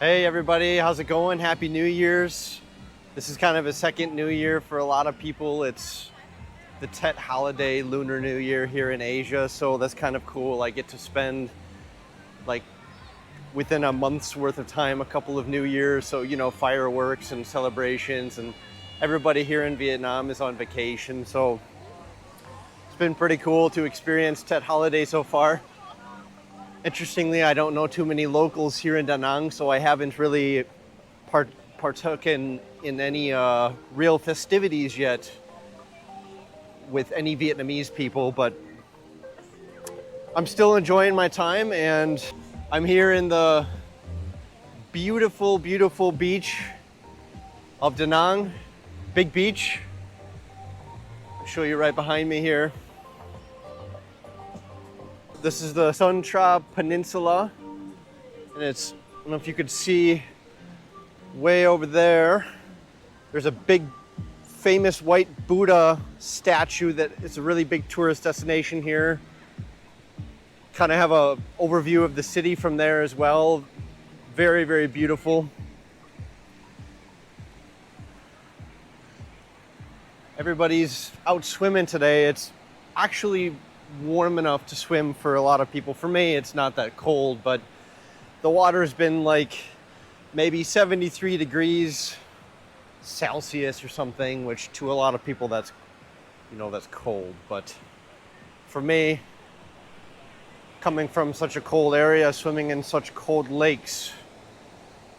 Hey everybody, how's it going? Happy New Year's. This is kind of a second New Year for a lot of people. It's the Tet holiday, Lunar New Year here in Asia, so that's kind of cool. I get to spend like within a month's worth of time a couple of New Years, so fireworks and celebrations, and everybody here in Vietnam is on vacation, so it's been pretty cool to experience Tet holiday so far. Interestingly, I don't know too many locals here in Da Nang, so I haven't really partook in any real festivities yet with any Vietnamese people, but I'm still enjoying my time, and I'm here in the beautiful, beautiful beach of Da Nang, big beach. I'll show you right behind me here. This is the Sun Tra Peninsula, and I don't know if you could see way over there, there's a big famous white Buddha statue that is a really big tourist destination here. Kind of have a overview of the city from there as well. Very, very beautiful. Everybody's out swimming today. It's actually warm enough to swim for a lot of people. For me, it's not that cold, but the water's been like maybe 73 degrees Celsius or something, which to a lot of people that's cold. But for me, coming from such a cold area, swimming in such cold lakes,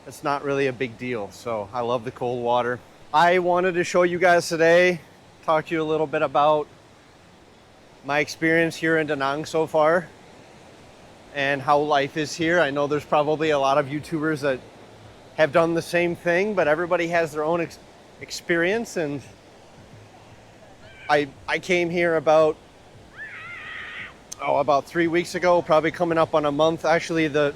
it's not really a big deal. So I love the cold water. I wanted to show you guys today, talk to you a little bit about my experience here in Da Nang so far and how life is here. I know there's probably a lot of YouTubers that have done the same thing, but everybody has their own experience. And I came here about 3 weeks ago, probably coming up on a month. Actually, the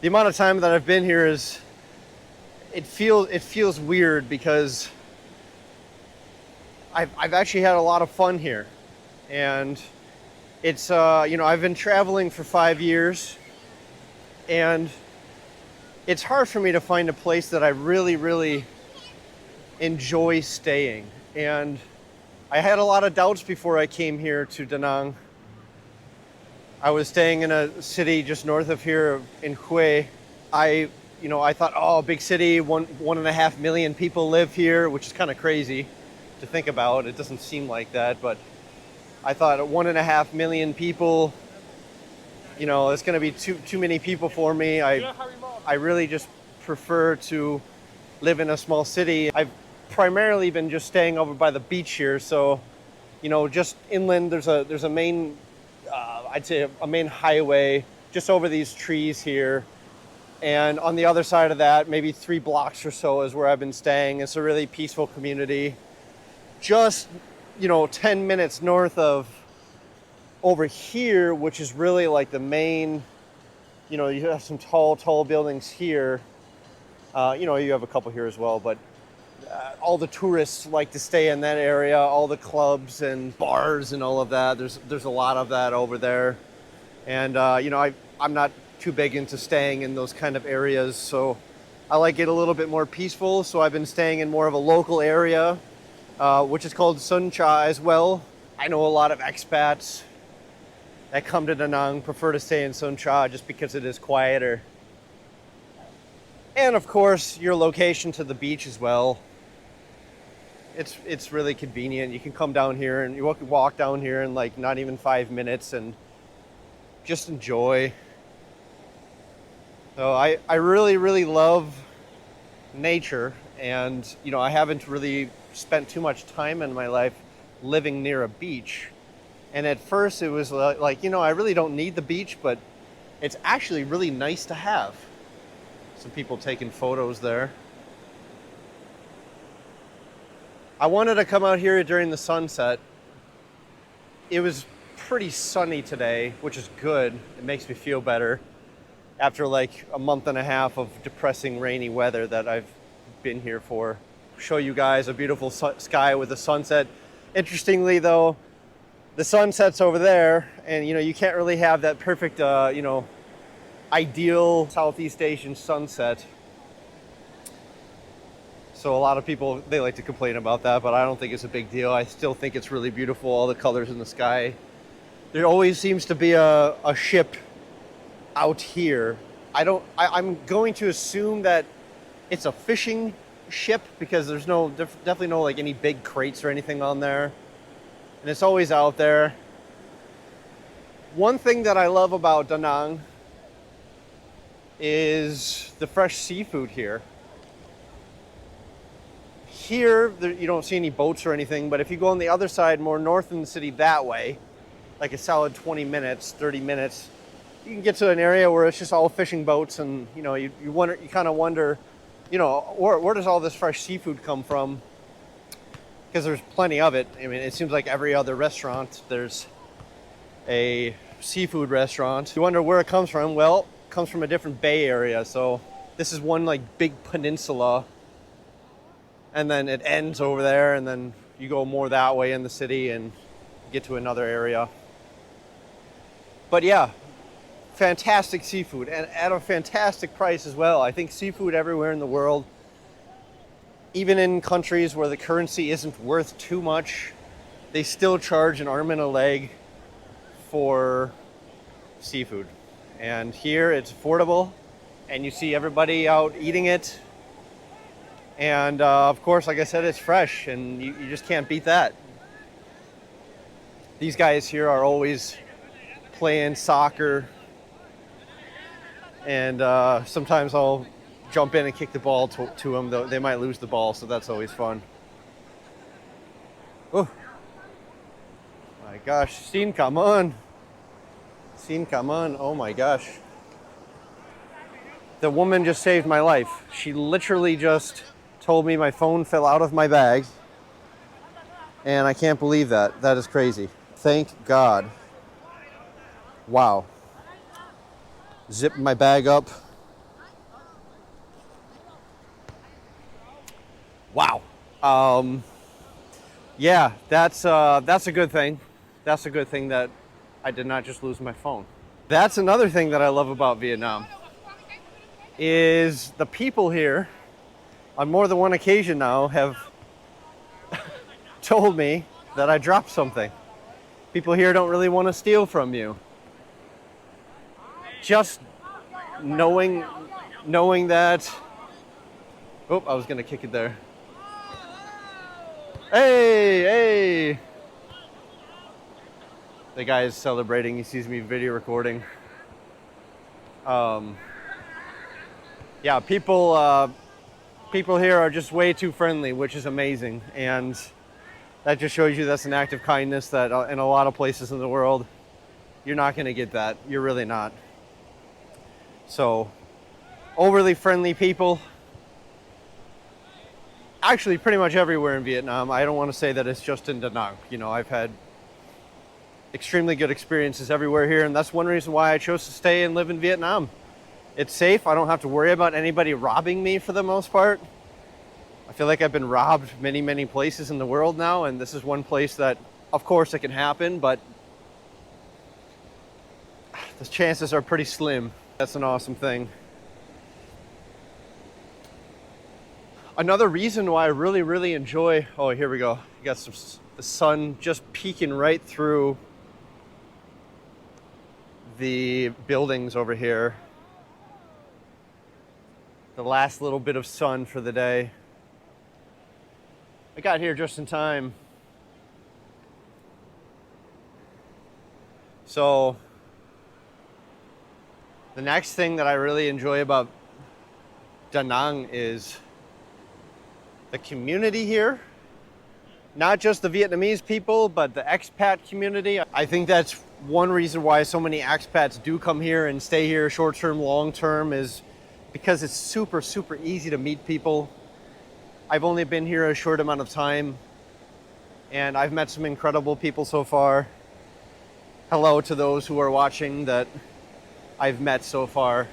amount of time that I've been here it feels weird because I've actually had a lot of fun here. And it's, I've been traveling for 5 years, and it's hard for me to find a place that I really, really enjoy staying. And I had a lot of doubts before I came here to Da Nang. I was staying in a city just north of here in Hue. I thought, oh, big city, 1.5 million people live here, which is kind of crazy to think about. It doesn't seem like that, but I thought 1.5 million people, it's going to be too many people for me. I really just prefer to live in a small city. I've primarily been just staying over by the beach here, so just inland. There's a main, I'd say a main highway just over these trees here, and on the other side of that, maybe 3 blocks or so, is where I've been staying. It's a really peaceful community. Just 10 minutes north of over here, which is really like the main, you have some tall buildings here. You have a couple here as well, but all the tourists like to stay in that area, all the clubs and bars and all of that. There's a lot of that over there. And, I'm not too big into staying in those kind of areas, so I like it a little bit more peaceful. So I've been staying in more of a local area, which is called Sun Cha as well. I know a lot of expats that come to Da Nang prefer to stay in Sun Cha just because it is quieter. And of course, your location to the beach as well. It's really convenient. You can come down here and you can walk down here in like not even 5 minutes and just enjoy. So I really, really love nature, and I haven't really spent too much time in my life living near a beach. And at first it was like, I really don't need the beach, but it's actually really nice to have. Some people taking photos there. I wanted to come out here during the sunset. It was pretty sunny today, which is good. It makes me feel better after like a month and a half of depressing rainy weather that I've been here for. Show you guys a beautiful sky with a sunset. Interestingly though, the sun sets over there, and you can't really have that perfect ideal Southeast Asian sunset So a lot of people, they like to complain about that, but I don't think it's a big deal. I still think it's really beautiful, all the colors in the sky. There always seems to be a ship out here. I'm going to assume that it's a fishing ship because there's definitely no like any big crates or anything on there. And it's always out there. One thing that I love about Da Nang is the fresh seafood here. Here, you don't see any boats or anything, but if you go on the other side, more north in the city that way, like a solid 20 minutes, 30 minutes, you can get to an area where it's just all fishing boats, and you kind of wonder, where does all this fresh seafood come from? Because there's plenty of it. I mean, it seems like every other restaurant, there's a seafood restaurant. You wonder where it comes from. Well, it comes from a different bay area. So this is one like big peninsula, and then it ends over there, and then you go more that way in the city and get to another area. But yeah, fantastic seafood, and at a fantastic price as well. I think seafood everywhere in the world, even in countries where the currency isn't worth too much, they still charge an arm and a leg for seafood. And here it's affordable, and you see everybody out eating it. And of course, like I said, it's fresh, and you just can't beat that. These guys here are always playing soccer, and sometimes I'll jump in and kick the ball to them, though they might lose the ball, so that's always fun. Oh my gosh, Scene, come on. Scene, come on. Oh my gosh. The woman just saved my life. She literally just told me my phone fell out of my bag, and I can't believe that. That is crazy. Thank God. Wow. Zip my bag up. Wow. Yeah, that's a good thing. That's a good thing that I did not just lose my phone. That's another thing that I love about Vietnam, is the people here on more than one occasion now have told me that I dropped something. People here don't really want to steal from you. Just knowing that. Oh, I was gonna kick it there. Hey! The guy is celebrating. He sees me video recording. Yeah, people here are just way too friendly, which is amazing, and that just shows you that's an act of kindness that in a lot of places in the world you're not going to get that. You're really not. So, overly friendly people, actually pretty much everywhere in Vietnam. I don't want to say that it's just in Da Nang. I've had extremely good experiences everywhere here, and that's one reason why I chose to stay and live in Vietnam. It's safe. I don't have to worry about anybody robbing me for the most part. I feel like I've been robbed many, many places in the world now, and this is one place that, of course, it can happen, but the chances are pretty slim. That's an awesome thing. Another reason why I really, really enjoy... Oh, here we go. You got the sun just peeking right through the buildings over here. The last little bit of sun for the day. I got here just in time. So, the next thing that I really enjoy about Da Nang is the community here. Not just the Vietnamese people, but the expat community. I think that's one reason why so many expats do come here and stay here short-term, long-term, is because it's super, super easy to meet people. I've only been here a short amount of time, and I've met some incredible people so far. Hello to those who are watching that I've met so far.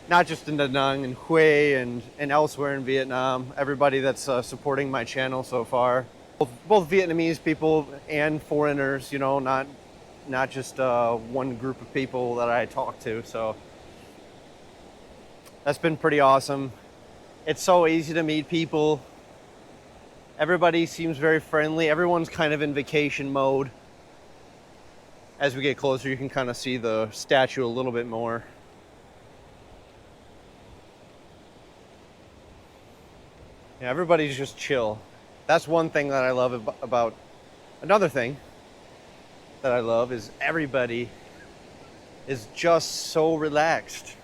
Not just in Da Nang and Hue and elsewhere in Vietnam. Everybody that's supporting my channel so far. Both Vietnamese people and foreigners, not just one group of people that I talk to. So that's been pretty awesome. It's so easy to meet people. Everybody seems very friendly. Everyone's kind of in vacation mode. As we get closer, you can kind of see the statue a little bit more. Yeah, everybody's just chill. That's one thing that I love about. Another thing that I love is everybody is just so relaxed.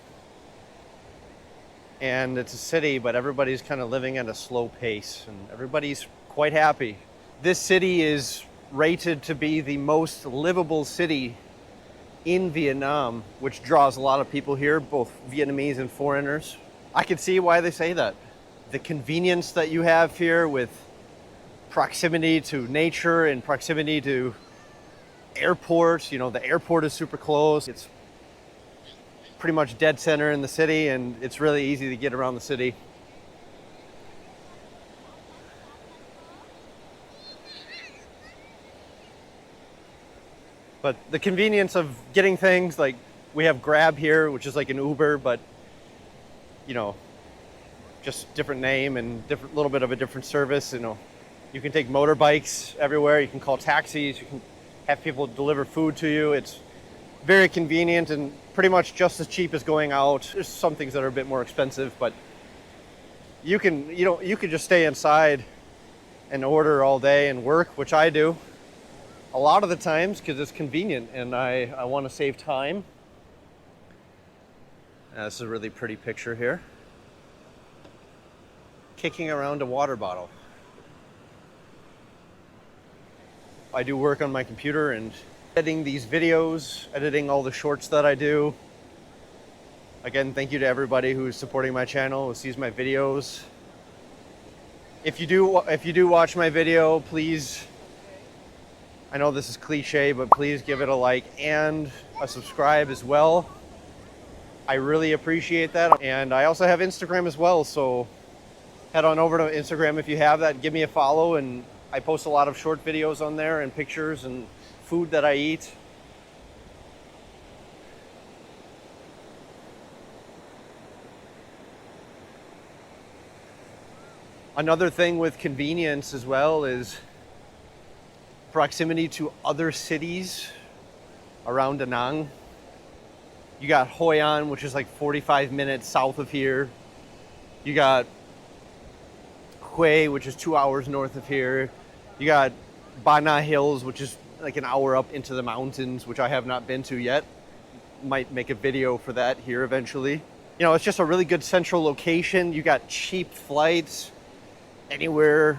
And it's a city, but everybody's kind of living at a slow pace, and everybody's quite happy. This city is rated to be the most livable city in Vietnam, which draws a lot of people here, both Vietnamese and foreigners. I can see why they say that. The convenience that you have here with proximity to nature and proximity to airports. You know, the airport is super close. It's pretty much dead center in the city, and it's really easy to get around the city. But the convenience of getting things, like we have Grab here, which is like an Uber, but you know, just different name and different, little bit of a different service. You know, you can take motorbikes everywhere. You can call taxis. You can have people deliver food to you. It's very convenient and pretty much just as cheap as going out. There's some things that are a bit more expensive, but you can just stay inside and order all day and work, which I do a lot of the times because it's convenient and I want to save time. This is a really pretty picture here. Kicking around a water bottle. I do work on my computer and editing these videos, editing all the shorts that I do. Again, thank you to everybody who's supporting my channel, who sees my videos. If you do watch my video, please, I know this is cliche, but please give it a like and a subscribe as well. I really appreciate that. And I also have Instagram as well, so head on over to Instagram if you have that. Give me a follow, and I post a lot of short videos on there and pictures and food that I eat. Another thing with convenience as well is proximity to other cities around Da Nang. You got Hoi An, which is like 45 minutes south of here. You got Hue, which is 2 hours north of here. You got Ba Na Hills, which is like an hour up into the mountains, which I have not been to yet. Might make a video for that here eventually. You know, it's just a really good central location. You got cheap flights anywhere.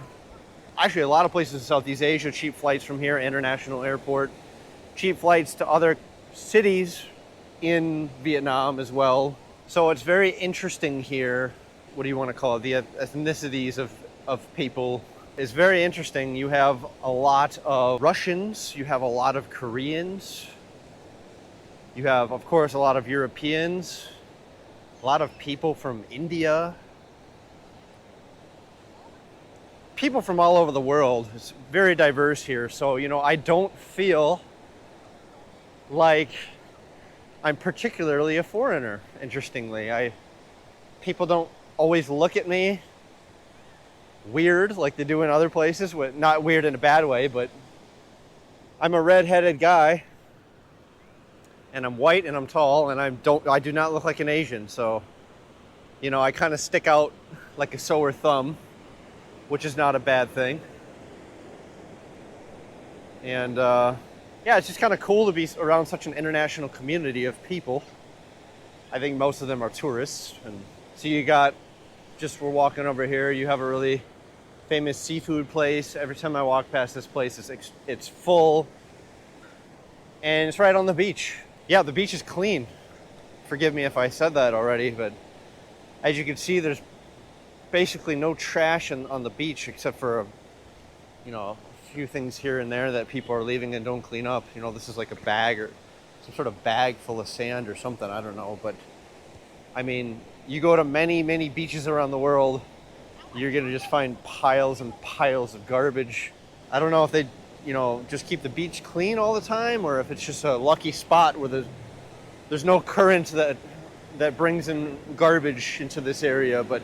Actually, a lot of places in Southeast Asia, cheap flights from here, international airport. Cheap flights to other cities in Vietnam as well. So it's very interesting here. What do you want to call it? The ethnicities of people is very interesting. You have a lot of Russians, you have a lot of Koreans, you have, of course, a lot of Europeans, a lot of people from India, people from all over the world. It's very diverse here. So, you know, I don't feel like I'm particularly a foreigner, interestingly. People don't always look at me weird like they do in other places. Not weird in a bad way, but I'm a red-headed guy, and I'm white and I'm tall, and I do not look like an Asian. So, you know, I kind of stick out like a sore thumb, which is not a bad thing. And yeah, it's just kind of cool to be around such an international community of people. I think most of them are tourists. And so you got, we're walking over here, you have a really famous seafood place. Every time I walk past this place, it's full, and it's right on the beach. Yeah, the beach is clean. Forgive me if I said that already, but as you can see, there's basically no trash on the beach except for, you know, a few things here and there that people are leaving and don't clean up. You know, this is like a bag or some sort of bag full of sand or something, I don't know. But I mean, you go to many, many beaches around the world, you're gonna just find piles and piles of garbage. I don't know if they, you know, just keep the beach clean all the time, or if it's just a lucky spot where there's no current that brings in garbage into this area. But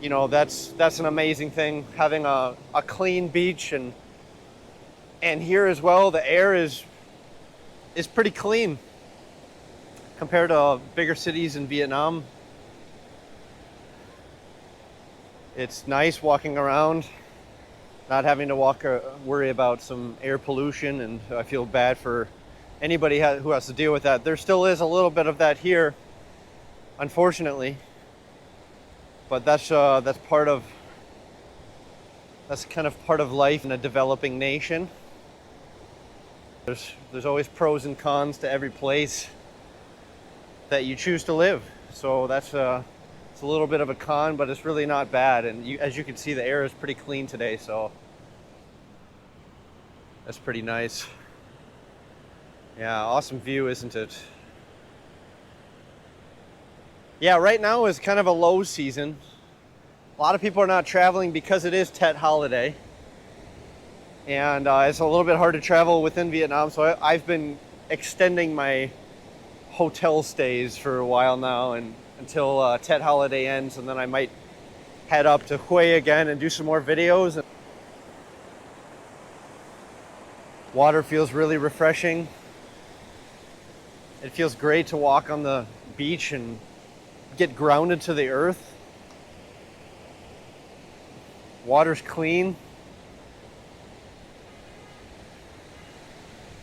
You know, that's an amazing thing, having a clean beach. And here as well, the air is pretty clean compared to bigger cities in Vietnam. It's nice walking around, not having to worry about some air pollution, and I feel bad for anybody who has to deal with that. There still is a little bit of that here, unfortunately, but that's kind of part of life in a developing nation. There's always pros and cons to every place that you choose to live. So it's a little bit of a con, but it's really not bad. And as you can see, the air is pretty clean today, so that's pretty nice. Yeah, awesome view, isn't it? Yeah, right now is kind of a low season. A lot of people are not traveling because it is Tet holiday. And it's a little bit hard to travel within Vietnam, so I've been extending my hotel stays for a while now, and until Tet holiday ends, and then I might head up to Hue again and do some more videos. Water feels really refreshing. It feels great to walk on the beach and get grounded to the earth. Water's clean.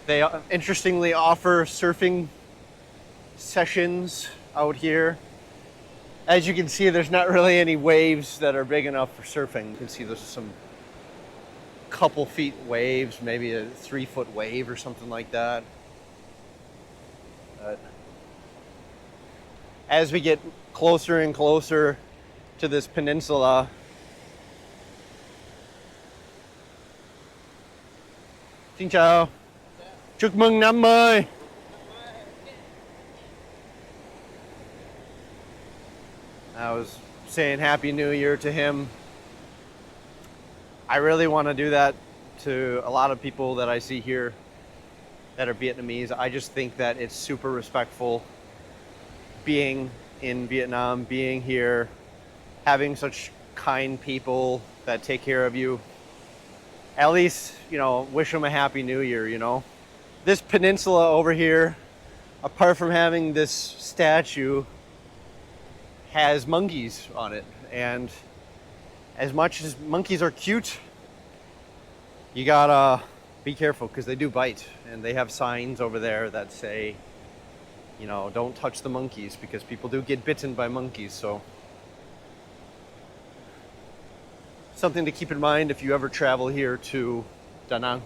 They interestingly offer surfing sessions out here. As you can see, there's not really any waves that are big enough for surfing. You can see there's some couple feet waves, maybe a 3-foot wave or something like that. But as we get closer and closer to this peninsula, xin chào. Chúc mừng năm mới. I was saying Happy New Year to him. I really want to do that to a lot of people that I see here that are Vietnamese. I just think that it's super respectful being in Vietnam, being here, having such kind people that take care of you. At least, you know, wish them a Happy New Year, you know. This peninsula over here, apart from having this statue, has monkeys on it. And as much as monkeys are cute, you gotta be careful because they do bite. And they have signs over there that say, you know, don't touch the monkeys, because people do get bitten by monkeys. So something to keep in mind if you ever travel here to Da Nang.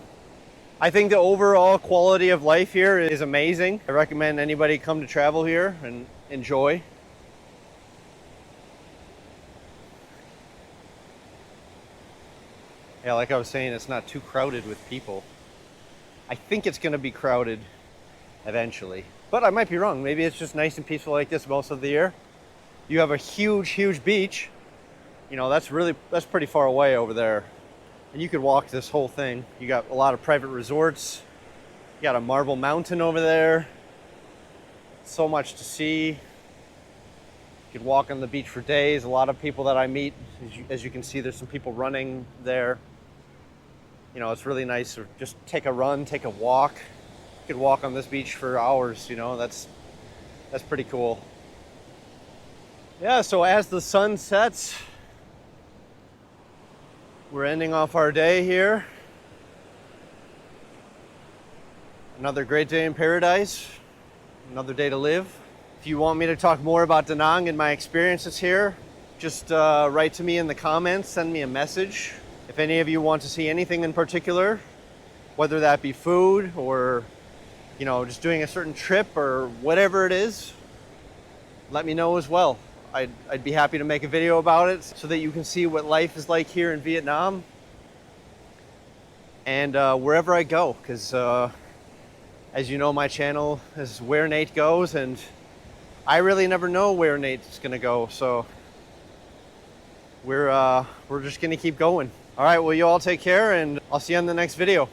I think the overall quality of life here is amazing. I recommend anybody come to travel here and enjoy. Yeah, like I was saying, it's not too crowded with people. I think it's going to be crowded eventually, but I might be wrong. Maybe it's just nice and peaceful like this most of the year. You have a huge beach. You know, that's pretty far away over there. And you could walk this whole thing. You got a lot of private resorts. You got a marble mountain over there. So much to see. You could walk on the beach for days. A lot of people that I meet, as you can see, there's some people running there. You know, it's really nice to just take a run, take a walk. You could walk on this beach for hours, you know, that's pretty cool. Yeah, so as the sun sets, we're ending off our day here. Another great day in paradise. Another day to live. If you want me to talk more about Da Nang and my experiences here, just write to me in the comments, send me a message. If any of you want to see anything in particular, whether that be food or, you know, just doing a certain trip or whatever it is, let me know as well. I'd be happy to make a video about it so that you can see what life is like here in Vietnam and wherever I go, because as you know, my channel is Where Nate Goes, and I really never know where Nate's gonna go, so we're just gonna keep going. All right, well, you all take care, and I'll see you on the next video.